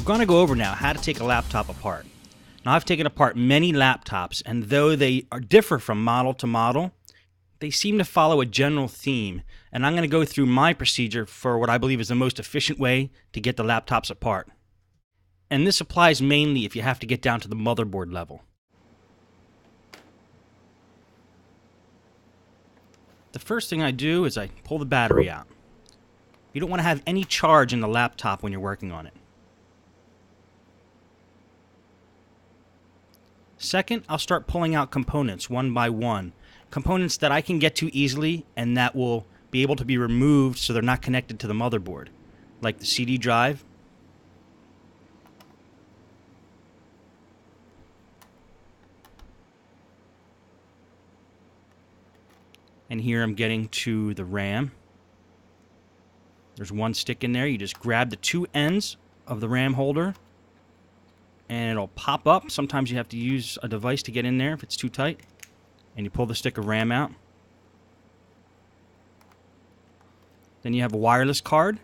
We're going to go over now how to take a laptop apart. Now, I've taken apart many laptops, and though they differ from model to model, they seem to follow a general theme, and I'm going to go through my procedure for what I believe is the most efficient way to get the laptops apart. And this applies mainly if you have to get down to the motherboard level. The first thing I do is I pull the battery out. You don't want to have any charge in the laptop when you're working on it. Second, I'll start pulling out components one by one. Components that I can get to easily and that will be able to be removed so they're not connected to the motherboard, like the CD drive. And here I'm getting to the RAM. There's one stick in there. You just grab the two ends of the RAM holder and it'll pop up. Sometimes you have to use a device to get in there if it's too tight. And you pull the stick of RAM out. Then you have a wireless card.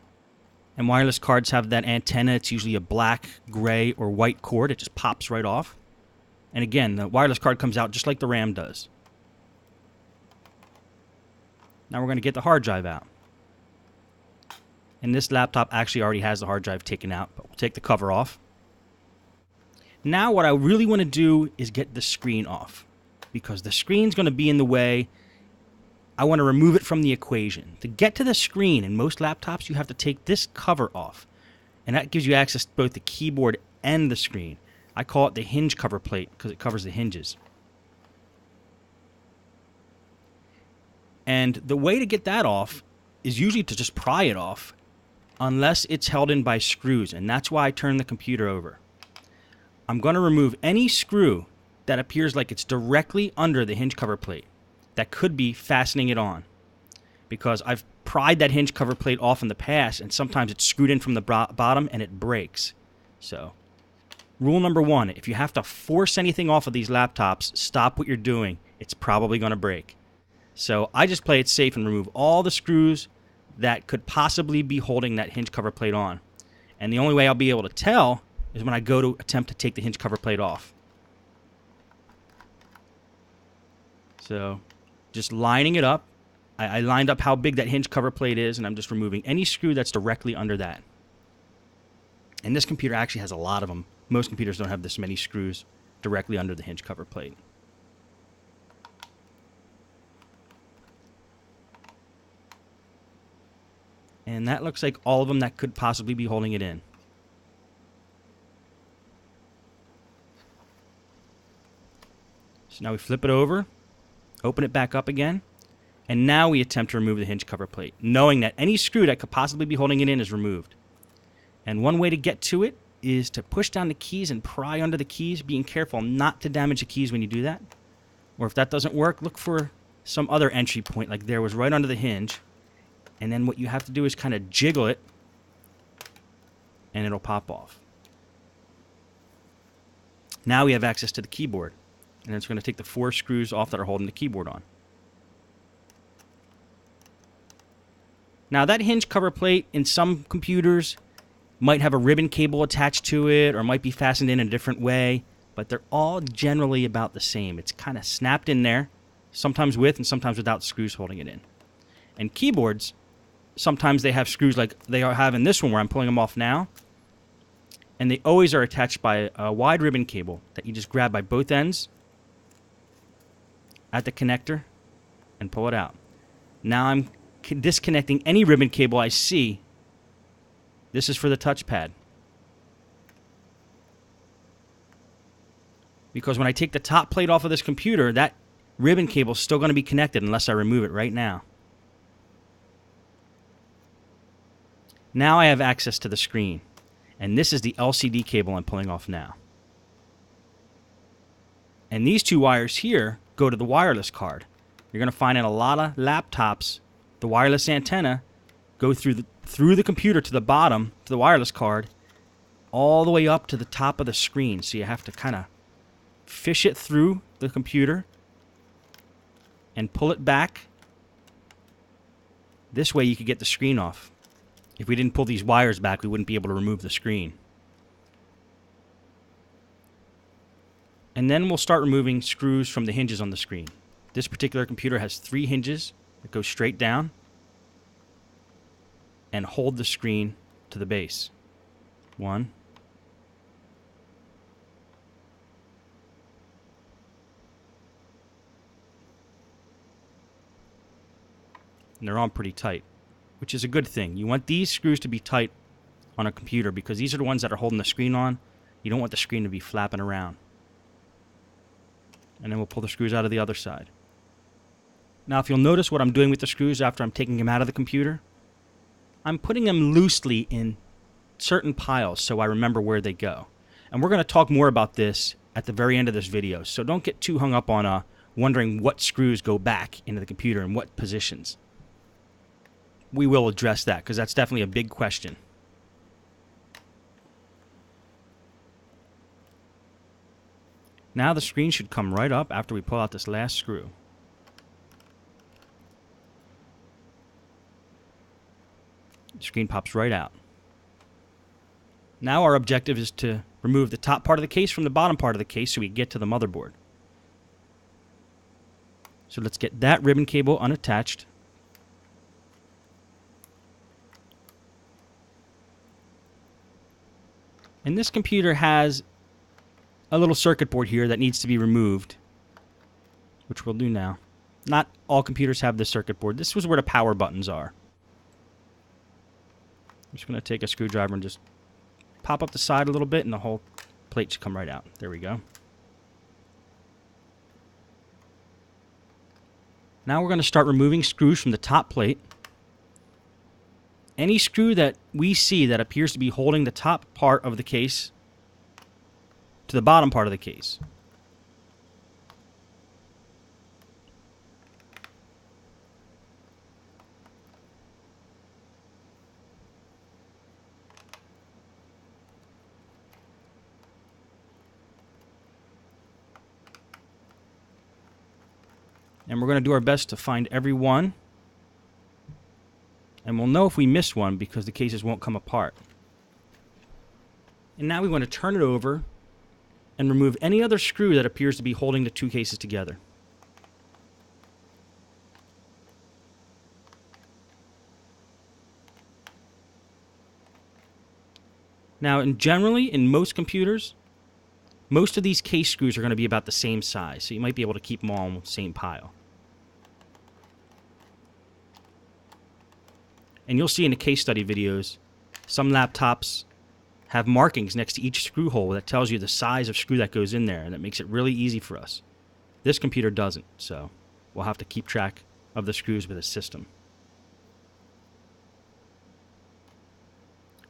And wireless cards have that antenna. It's usually a black, gray, or white cord. It just pops right off. And again, the wireless card comes out just like the RAM does. Now we're going to get the hard drive out. And this laptop actually already has the hard drive taken out, but we'll take the cover off. Now what I really want to do is get the screen off, because the screen's going to be in the way. I want to remove it from the equation. To get to the screen in most laptops, you have to take this cover off, and that gives you access to both the keyboard and the screen. I call it the hinge cover plate because it covers the hinges. And the way to get that off is usually to just pry it off, unless it's held in by screws, and that's why I turn the computer over. I'm going to remove any screw that appears like it's directly under the hinge cover plate that could be fastening it on, because I've pried that hinge cover plate off in the past, and sometimes it's screwed in from the bottom and it breaks. So, rule number one, if you have to force anything off of these laptops, stop what you're doing. It's probably going to break. So I just play it safe and remove all the screws that could possibly be holding that hinge cover plate on. And the only way I'll be able to tell is when I go to attempt to take the hinge cover plate off. So just lining it up. I lined up how big that hinge cover plate is, and I'm just removing any screw that's directly under that. And this computer actually has a lot of them. Most computers don't have this many screws directly under the hinge cover plate. And that looks like all of them that could possibly be holding it in. So now we flip it over, open it back up again, and now we attempt to remove the hinge cover plate, knowing that any screw that could possibly be holding it in is removed. And one way to get to it is to push down the keys and pry under the keys, being careful not to damage the keys when you do that. Or if that doesn't work, look for some other entry point, like there was right under the hinge. And then what you have to do is kind of jiggle it, and it'll pop off. Now we have access to the keyboard, and it's going to take the 4 screws off that are holding the keyboard on. Now that hinge cover plate in some computers might have a ribbon cable attached to it, or might be fastened in a different way, but they're all generally about the same. It's kind of snapped in there, sometimes with and sometimes without screws holding it in. And keyboards, sometimes they have screws like they have in this one where I'm pulling them off now. And they always are attached by a wide ribbon cable that you just grab by both ends at the connector and pull it out. Now I'm disconnecting any ribbon cable I see. This is for the touchpad. Because when I take the top plate off of this computer, that ribbon cable is still going to be connected unless I remove it right now. Now I have access to the screen, and this is the LCD cable I'm pulling off now. And these 2 wires here go to the wireless card. You're going to find in a lot of laptops, the wireless antenna go through the computer to the bottom, to the wireless card, all the way up to the top of the screen. So you have to kind of fish it through the computer and pull it back. This way you could get the screen off. If we didn't pull these wires back, we wouldn't be able to remove the screen. And then we'll start removing screws from the hinges on the screen. This particular computer has 3 hinges that go straight down and hold the screen to the base. 1. And they're on pretty tight, which is a good thing. You want these screws to be tight on a computer because these are the ones that are holding the screen on. You don't want the screen to be flapping around. And then we'll pull the screws out of the other side. Now, if you'll notice what I'm doing with the screws after I'm taking them out of the computer, I'm putting them loosely in certain piles so I remember where they go. And we're going to talk more about this at the very end of this video, so don't get too hung up on wondering what screws go back into the computer and what positions. We will address that because that's definitely a big question. Now the screen should come right up after we pull out this last screw. The screen pops right out. Now our objective is to remove the top part of the case from the bottom part of the case so we get to the motherboard. So let's get that ribbon cable unattached. And this computer has a little circuit board here that needs to be removed, which we'll do now. Not all computers have this circuit board. This was where the power buttons are. I'm just going to take a screwdriver and just pop up the side a little bit and the whole plate should come right out. There we go. Now we're going to start removing screws from the top plate. Any screw that we see that appears to be holding the top part of the case to the bottom part of the case. And we're going to do our best to find every one. And we'll know if we miss one because the cases won't come apart. And now we want to turn it over and remove any other screw that appears to be holding the 2 cases together. Now, generally, in most computers, most of these case screws are going to be about the same size, so you might be able to keep them all in the same pile. And you'll see in the case study videos, some laptops have markings next to each screw hole that tells you the size of screw that goes in there, and that makes it really easy for us. This computer doesn't, so we'll have to keep track of the screws with a system.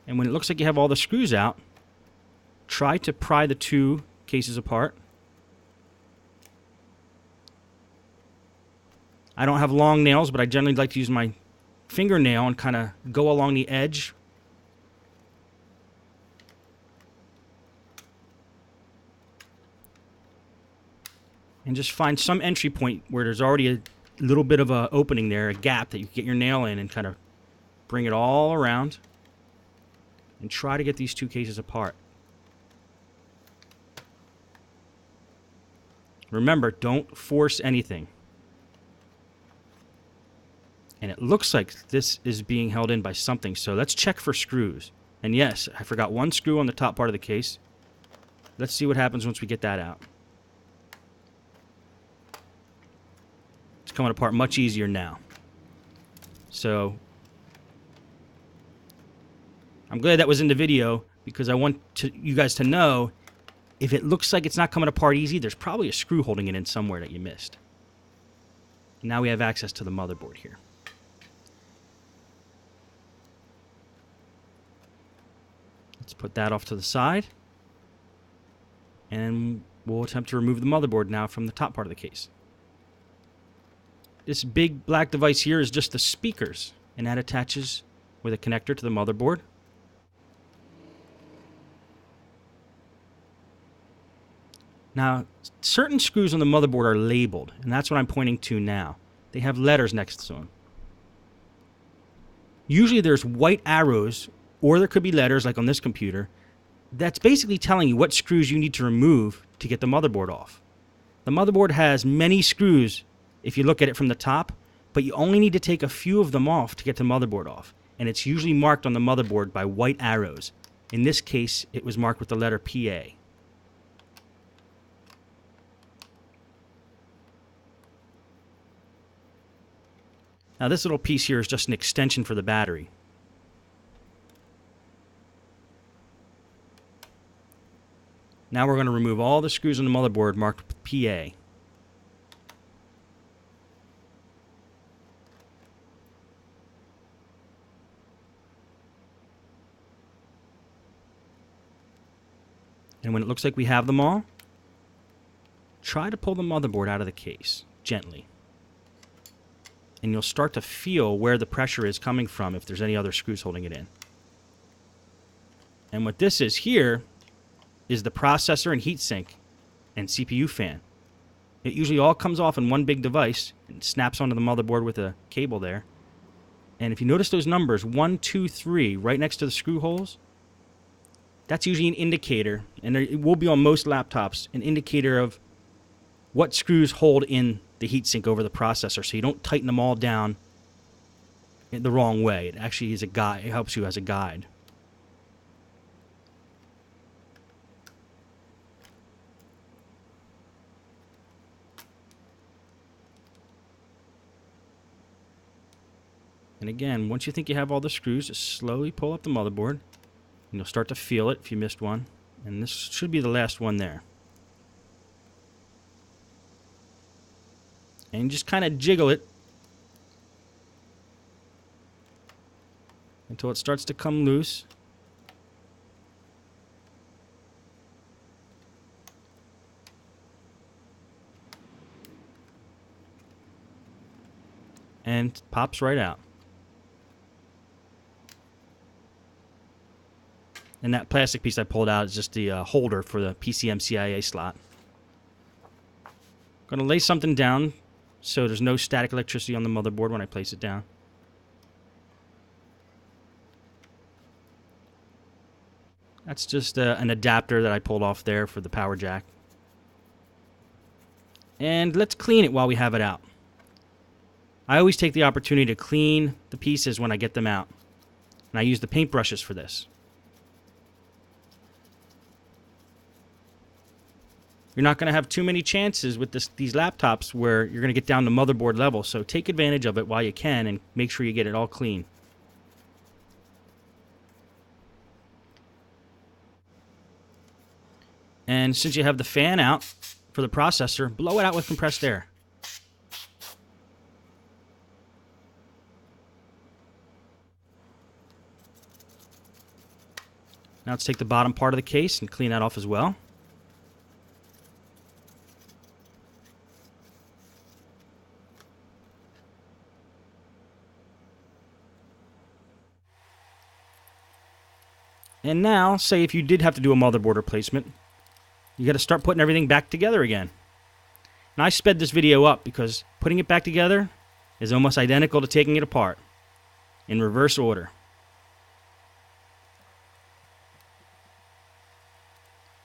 And when it looks like you have all the screws out, try to pry the 2 cases apart. I don't have long nails, but I generally like to use my fingernail and kind of go along the edge. And just find some entry point where there's already a little bit of an opening there, a gap that you can get your nail in and kind of bring it all around and try to get these 2 cases apart. Remember, don't force anything. And it looks like this is being held in by something, so let's check for screws. And yes, I forgot 1 screw on the top part of the case. Let's see what happens once we get that out. It's coming apart much easier now. So I'm glad that was in the video because I want you guys to know if it looks like it's not coming apart easy, there's probably a screw holding it in somewhere that you missed. Now we have access to the motherboard here. Let's put that off to the side. And we'll attempt to remove the motherboard now from the top part of the case. This big black device here is just the speakers, and that attaches with a connector to the motherboard. Now, certain screws on the motherboard are labeled, and that's what I'm pointing to now. They have letters next to them. Usually there's white arrows, or there could be letters like on this computer, that's basically telling you what screws you need to remove to get the motherboard off. The motherboard has many screws if you look at it from the top, but you only need to take a few of them off to get the motherboard off. And it's usually marked on the motherboard by white arrows. In this case, it was marked with the letter PA. Now this little piece here is just an extension for the battery. Now we're going to remove all the screws on the motherboard marked with PA. And when it looks like we have them all, try to pull the motherboard out of the case, gently. And you'll start to feel where the pressure is coming from if there's any other screws holding it in. And what this is here is the processor and heatsink and CPU fan. It usually all comes off in one big device and snaps onto the motherboard with a cable there. And if you notice those numbers, 1, 2, 3, right next to the screw holes, that's usually an indicator, and it will be on most laptops, an indicator of what screws hold in the heatsink over the processor, so you don't tighten them all down in the wrong way. It actually is a guide. It helps you as a guide. And again, once you think you have all the screws, just slowly pull up the motherboard, and you'll start to feel it if you missed one. And this should be the last one there. And just kind of jiggle it until it starts to come loose. And pops right out. And that plastic piece I pulled out is just the holder for the PCM-CIA slot. I'm going to lay something down so there's no static electricity on the motherboard when I place it down. That's just an adapter that I pulled off there for the power jack. And let's clean it while we have it out. I always take the opportunity to clean the pieces when I get them out. And I use the paintbrushes for this. You're not going to have too many chances with these laptops where you're going to get down to motherboard level, so take advantage of it while you can and make sure you get it all clean. And since you have the fan out for the processor, blow it out with compressed air. Now let's take the bottom part of the case and clean that off as well. And now, say if you did have to do a motherboard replacement, you got to start putting everything back together again. And I sped this video up because putting it back together is almost identical to taking it apart in reverse order.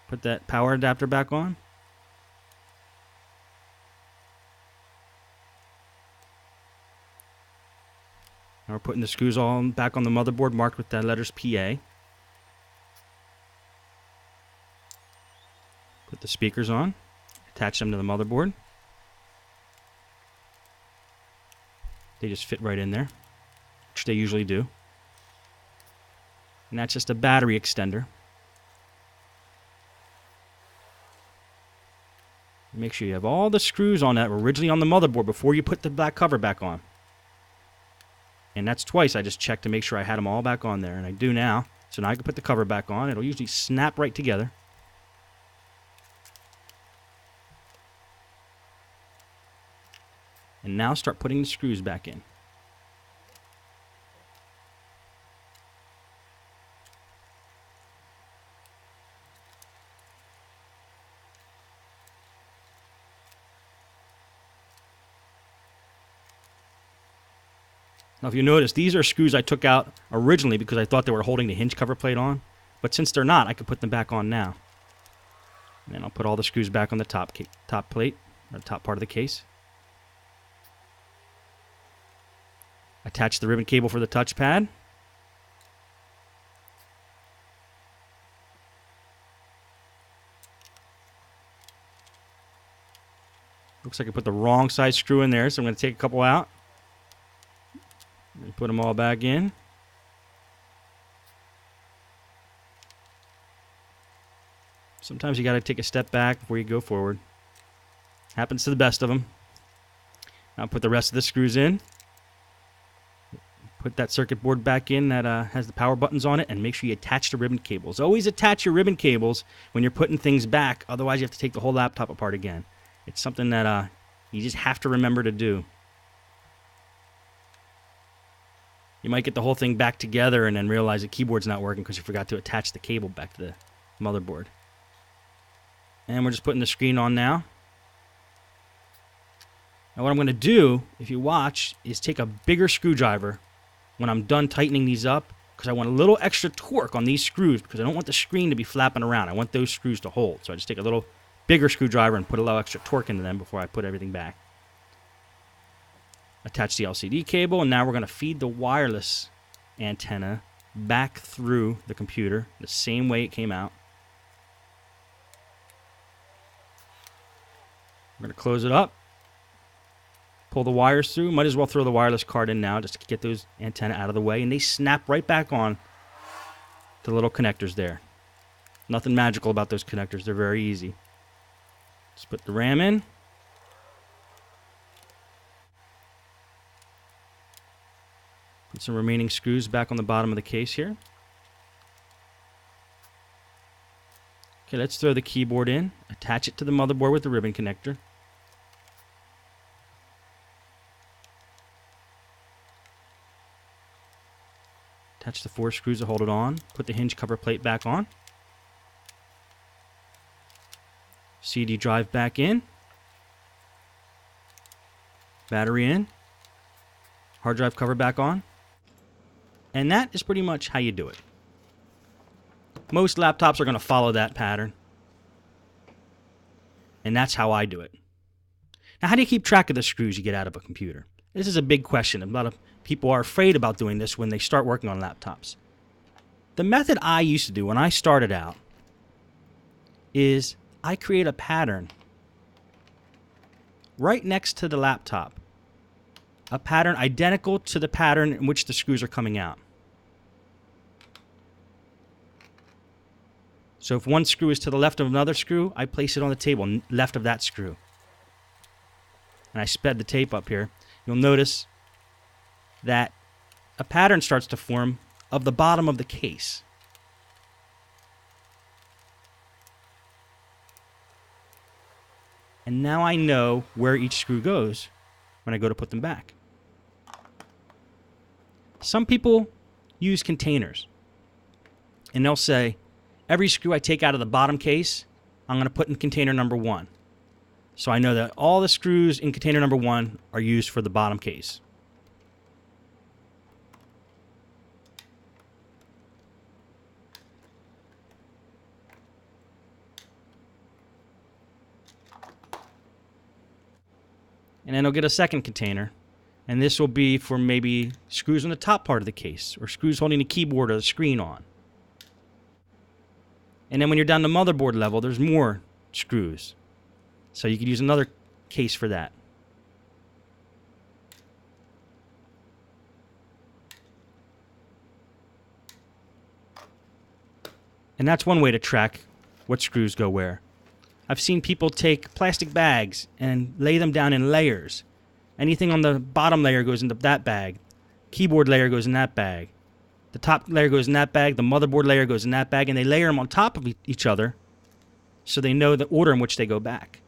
Put that power adapter back on. Now we're putting the screws all back on the motherboard marked with the letters PA. Put the speakers on, attach them to the motherboard. They just fit right in there, which they usually do. And that's just a battery extender. Make sure you have all the screws on that were originally on the motherboard before you put the black cover back on. And that's twice. I just checked to make sure I had them all back on there, and I do now. So now I can put the cover back on. It'll usually snap right together. And now start putting the screws back in. Now if you notice, these are screws I took out originally because I thought they were holding the hinge cover plate on. But since they're not, I could put them back on now. And then I'll put all the screws back on the top plate, or the top part of the case. Attach the ribbon cable for the touchpad. Looks like I put the wrong side screw in there, so I'm going to take a couple out and put them all back in. Sometimes you got to take a step back before you go forward. Happens to the best of them. Now put the rest of the screws in. Put that circuit board back in that has the power buttons on it, and make sure you attach the ribbon cables. Always attach your ribbon cables when you're putting things back, otherwise you have to take the whole laptop apart again. It's something that you just have to remember to do. You might get the whole thing back together and then realize the keyboard's not working because you forgot to attach the cable back to the motherboard. And we're just putting the screen on now. Now what I'm going to do, if you watch, is take a bigger screwdriver when I'm done tightening these up, because I want a little extra torque on these screws, because I don't want the screen to be flapping around. I want those screws to hold. So I just take a little bigger screwdriver and put a little extra torque into them before I put everything back. Attach the LCD cable, and now we're going to feed the wireless antenna back through the computer the same way it came out. We're going to close it up. Pull the wires through. Might as well throw the wireless card in now just to get those antenna out of the way. And they snap right back on to the little connectors there. Nothing magical about those connectors. They're very easy. Just put the RAM in. Put some remaining screws back on the bottom of the case here. Okay, let's throw the keyboard in. Attach it to the motherboard with the ribbon connector. Attach the 4 screws to hold it on. Put the hinge cover plate back on. CD drive back in. Battery in. Hard drive cover back on. And that is pretty much how you do it. Most laptops are going to follow that pattern. And that's how I do it. Now, how do you keep track of the screws you get out of a computer? This is a big question. A lot of people are afraid about doing this when they start working on laptops. The method I used to do when I started out is I create a pattern right next to the laptop. A pattern identical to the pattern in which the screws are coming out. So if one screw is to the left of another screw, I place it on the table left of that screw. And I sped the tape up here. You'll notice that a pattern starts to form of the bottom of the case. And now I know where each screw goes when I go to put them back. Some people use containers. And they'll say, every screw I take out of the bottom case, I'm going to put in container number 1. So I know that all the screws in container number 1 are used for the bottom case. And then I'll get a second container. And this will be for maybe screws on the top part of the case, or screws holding the keyboard or the screen on. And then when you're down to motherboard level, there's more screws. So you could use another case for that. And that's one way to track what screws go where. I've seen people take plastic bags and lay them down in layers. Anything on the bottom layer goes into that bag. Keyboard layer goes in that bag. The top layer goes in that bag. The motherboard layer goes in that bag. And they layer them on top of each other so they know the order in which they go back.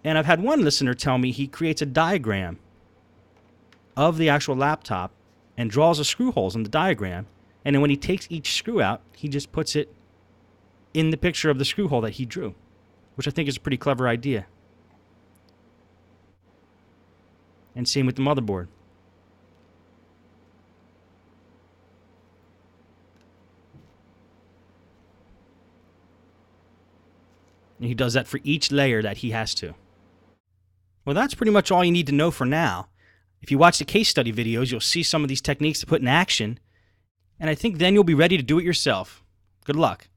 And I've had one listener tell me he creates a diagram of the actual laptop and draws the screw holes in the diagram. And then when he takes each screw out, he just puts it in the picture of the screw hole that he drew, which I think is a pretty clever idea. And same with the motherboard. And he does that for each layer that he has to. Well, that's pretty much all you need to know for now. If you watch the case study videos, you'll see some of these techniques to put in action, and I think then you'll be ready to do it yourself. Good luck.